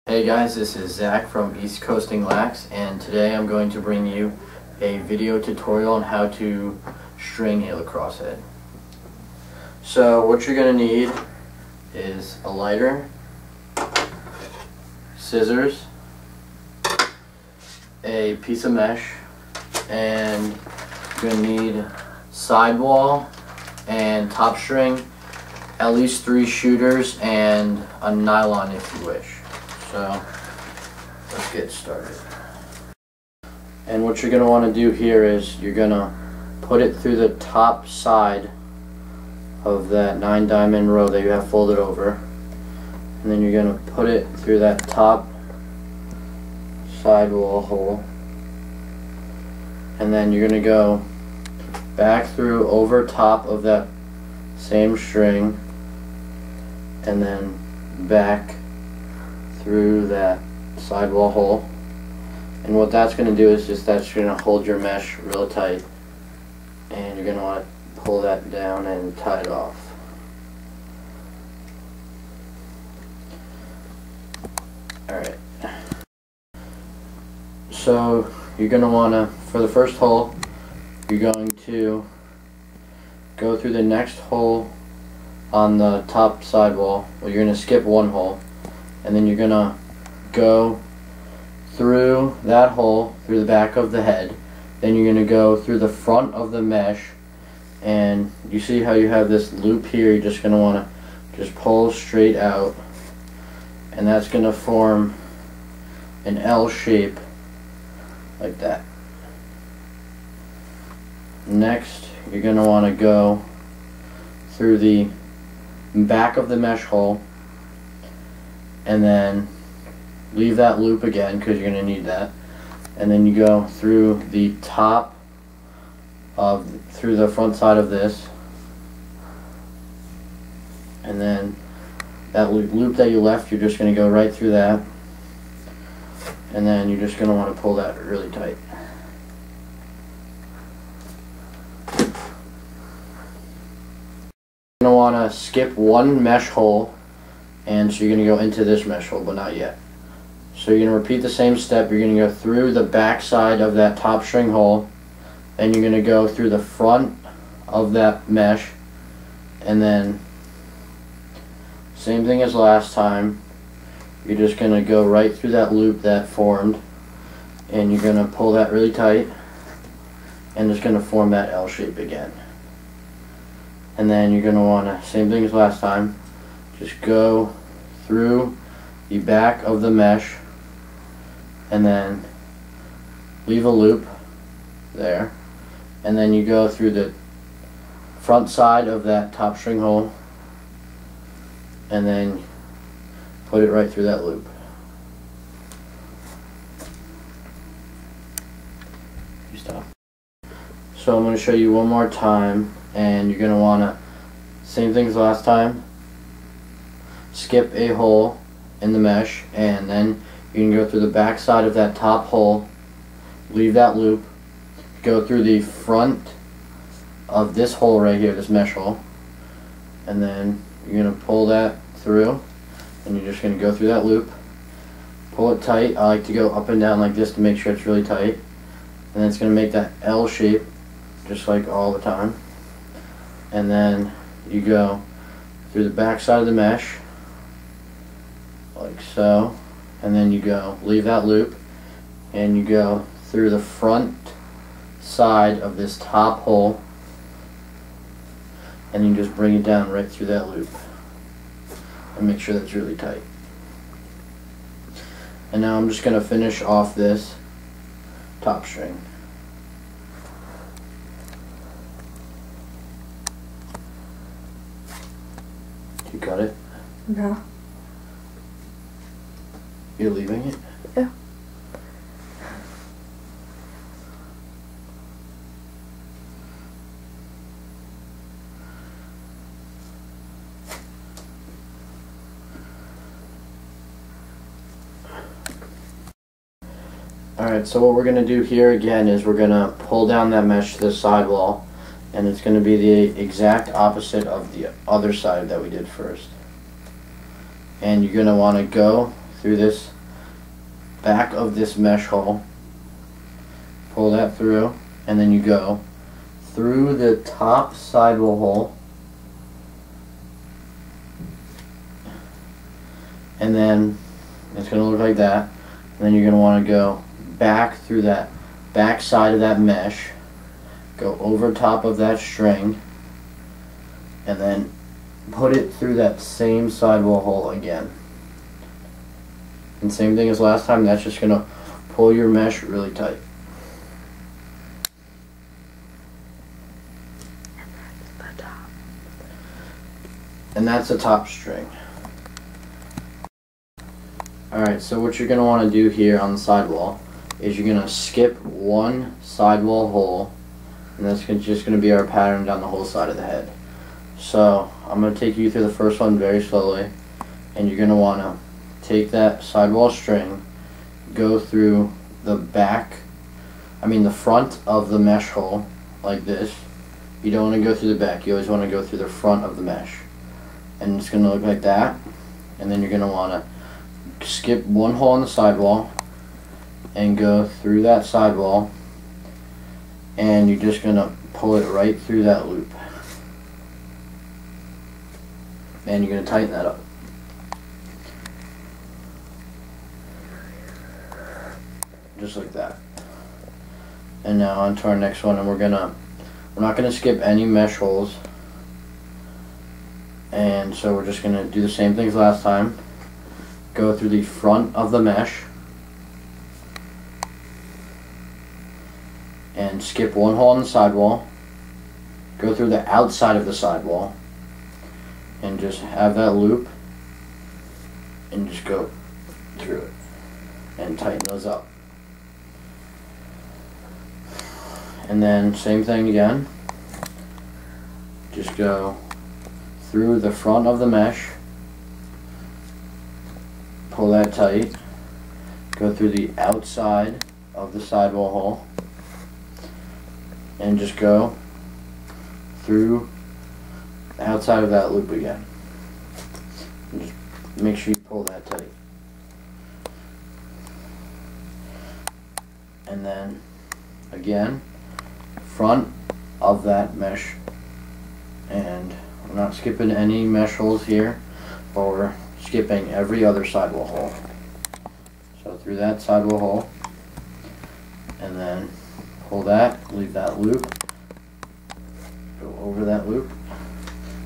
Hey guys, this is Zach from East Coasting Lax, and today I'm going to bring you a video tutorial on how to string a lacrosse head. So what you're going to need is a lighter, scissors, a piece of mesh, and you're going to need sidewall and top string, at least 3 shooters, and a nylon if you wish. So let's get started. And what you're going to want to do here is you're going to put it through the top side of that 9 diamond row that you have folded over, and then you're going to put it through that top sidewall hole, and then you're going to go back through over top of that same string, and then back through that sidewall hole. And what that's going to do is that's going to hold your mesh real tight, and you're going to want to pull that down and tie it off. Alright, so you're going to want to, for the first hole, you're going to go through the next hole on the top sidewall. Well, you're going to skip one hole, and then you're going to go through that hole, through the back of the head. Then you're going to go through the front of the mesh, and you see how you have this loop here. You're just going to want to just pull straight out, and that's going to form an L shape like that. Next, you're going to want to go through the back of the mesh hole, and then leave that loop again because you're going to need that, and then you go through the top of, through the front side of this, and then that loop that you left, you're just going to go right through that, and then you're just going to want to pull that really tight. You're going to want to skip one mesh hole, and so you're going to go into this mesh hole, but not yet. So you're going to repeat the same step. You're going to go through the back side of that top string hole, and you're going to go through the front of that mesh, and then same thing as last time. You're just going to go right through that loop that formed, and you're going to pull that really tight, and it's going to form that L shape again. And then you're going to want to, same thing as last time, just go through the back of the mesh, and then leave a loop there, and then you go through the front side of that top string hole, and then put it right through that loop. You stop. So I'm going to show you one more time, and you're going to want to, same thing as last time, skip a hole in the mesh, and then you can go through the back side of that top hole, leave that loop, go through the front of this hole right here, this mesh hole, and then you're going to pull that through, and you're just going to go through that loop, pull it tight. I like to go up and down like this to make sure it's really tight, and then it's going to make that L shape just like all the time. And then you go through the back side of the mesh like so, and then you go leave that loop, and you go through the front side of this top hole, and you just bring it down right through that loop and make sure that's really tight. And now I'm just going to finish off this top string. You got it? No. You're leaving it? Yeah. Alright, so what we're going to do here again is we're going to pull down that mesh to the sidewall, and it's going to be the exact opposite of the other side that we did first. And you're going to want to go through this back of this mesh hole, pull that through, and then you go through the top sidewall hole, and then it's going to look like that. And then you're going to want to go back through that back side of that mesh, go over top of that string, and then put it through that same sidewall hole again. And same thing as last time, that's just going to pull your mesh really tight. And that's the top string. Alright, so what you're going to want to do here on the sidewall is you're going to skip one sidewall hole, and that's just going to be our pattern down the whole side of the head. So I'm going to take you through the first one very slowly, and you're going to want to take that sidewall string, go through the the front of the mesh hole like this. You don't want to go through the back, you always want to go through the front of the mesh. And it's going to look like that. And then you're going to want to skip one hole in the sidewall and go through that sidewall, and you're just going to pull it right through that loop. And you're going to tighten that up. Just like that. And now on to our next one, and we're not gonna skip any mesh holes. And so we're just gonna do the same things last time. Go through the front of the mesh and skip one hole in the sidewall. Go through the outside of the sidewall and just have that loop and just go through it and tighten those up. And then same thing again, just go through the front of the mesh, pull that tight, go through the outside of the sidewall hole, and just go through the outside of that loop again. And just make sure you pull that tight. And then again, front of that mesh, and we're not skipping any mesh holes here, but we're skipping every other sidewall hole. So through that sidewall hole, and then pull that, leave that loop, go over that loop,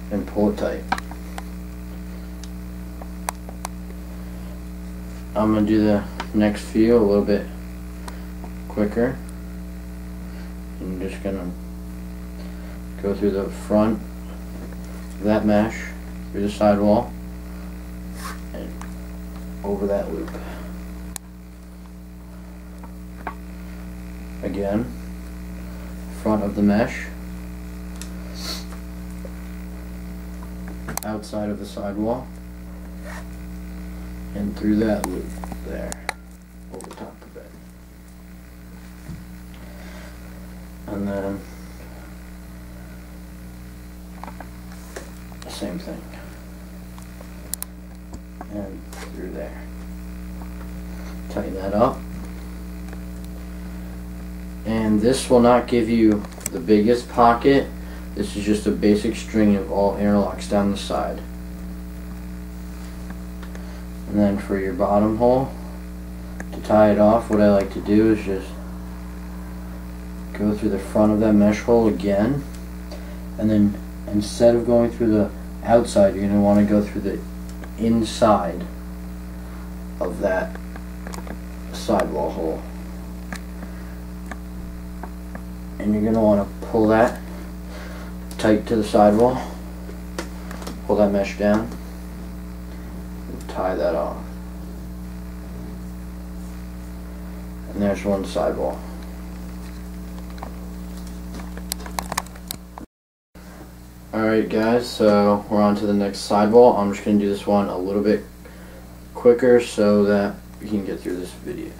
and pull it tight. I'm going to do the next few a little bit quicker. I'm just going to go through the front of that mesh, through the sidewall, and over that loop. Again, front of the mesh, outside of the sidewall, and through that loop there, over top of it. And then the same thing, and through there. Tighten that up. And this will not give you the biggest pocket. This is just a basic string of all interlocks down the side. And then for your bottom hole, to tie it off, what I like to do is just go through the front of that mesh hole again, and then instead of going through the outside, you're going to want to go through the inside of that sidewall hole. And you're going to want to pull that tight to the sidewall, pull that mesh down, and tie that off. And there's one sidewall. Alright guys, so we're on to the next sidewall. I'm just going to do this one a little bit quicker so that we can get through this video.